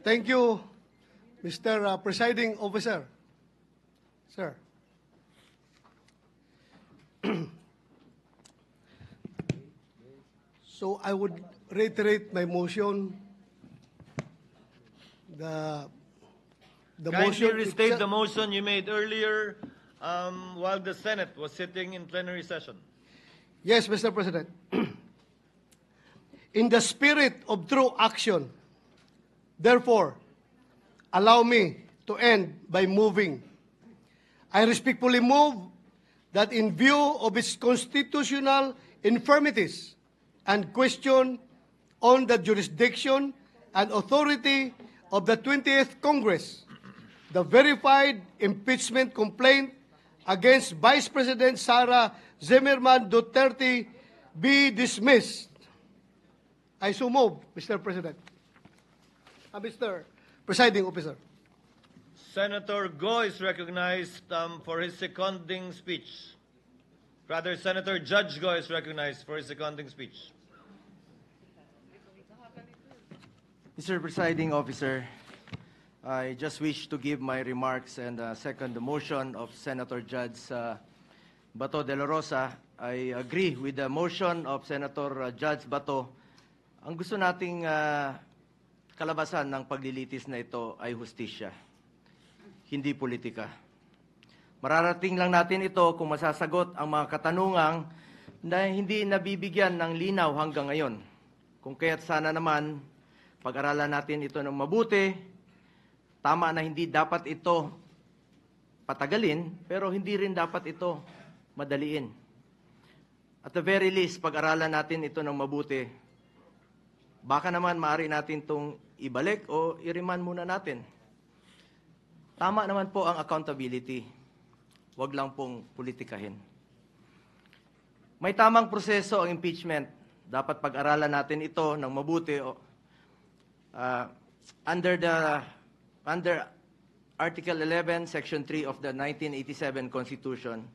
Thank you, Mr. Presiding Officer. Sir. So I would reiterate my motion. The Kindly motion restate itself- the motion you made earlier while the Senate was sitting in plenary session. Yes, Mr. President. In the spirit of true action, therefore, allow me to end by moving. I respectfully move that in view of its constitutional infirmities and question on the jurisdiction and authority of the 20th Congress, the verified impeachment complaint against Vice President Sara Zimmerman Duterte be dismissed. I so move, Mr. President. Mr. Presiding Officer. Senator Go is recognized for his seconding speech. Rather, Senator Judge Go is recognized for his seconding speech. Mr. Presiding Officer, I just wish to give my remarks and second the motion of Senator Judge Bato de la Rosa. I agree with the motion of Senator Judge Bato. Ang gusto nating kalabasan ng paglilitis na ito ay hustisya, hindi politika. Mararating lang natin ito kung masasagot ang mga katanungang na hindi nabibigyan ng linaw hanggang ngayon. Kung kaya't sana naman pag-aralan natin ito ng mabuti. Tama na hindi dapat ito patagalin, pero hindi rin dapat ito madaliin. At the very least, pag-aralan natin ito ng mabuti. Baka naman maaari natin itong ibalik o i-remand muna natin. Tama naman po ang accountability. Huwag lang pong politikahin. May tamang proseso ang impeachment. Dapat pag-aralan natin ito ng mabuti. Under Article 11, Section 3 of the 1987 Constitution,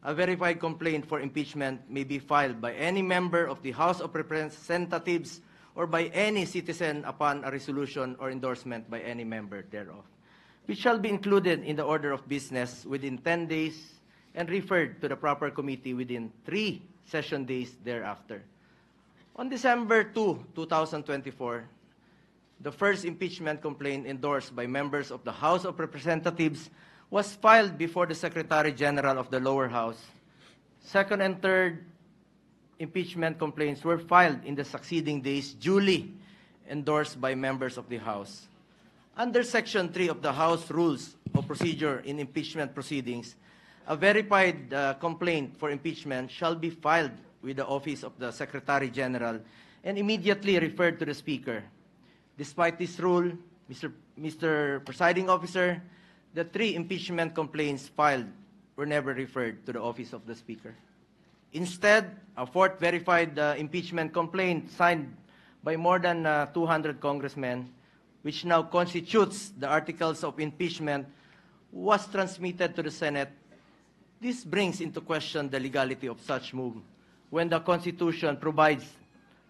a verified complaint for impeachment may be filed by any member of the House of Representatives or by any citizen upon a resolution or endorsement by any member thereof, which shall be included in the order of business within 10 days and referred to the proper committee within 3 session days thereafter. On December 2, 2024, the first impeachment complaint endorsed by members of the House of Representatives was filed before the Secretary General of the lower house. Second and third impeachment complaints were filed in the succeeding days, duly endorsed by members of the House. Under Section 3 of the House Rules of Procedure in Impeachment Proceedings, a verified complaint for impeachment shall be filed with the Office of the Secretary General and immediately referred to the Speaker. Despite this rule, Mr. Presiding Officer, the 3 impeachment complaints filed were never referred to the Office of the Speaker. Instead, a 4th verified impeachment complaint signed by more than 200 congressmen, which now constitutes the articles of impeachment, was transmitted to the Senate. This brings into question the legality of such move when the Constitution provides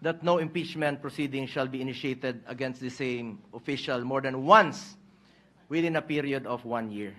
that no impeachment proceeding shall be initiated against the same official more than once within a period of 1 year.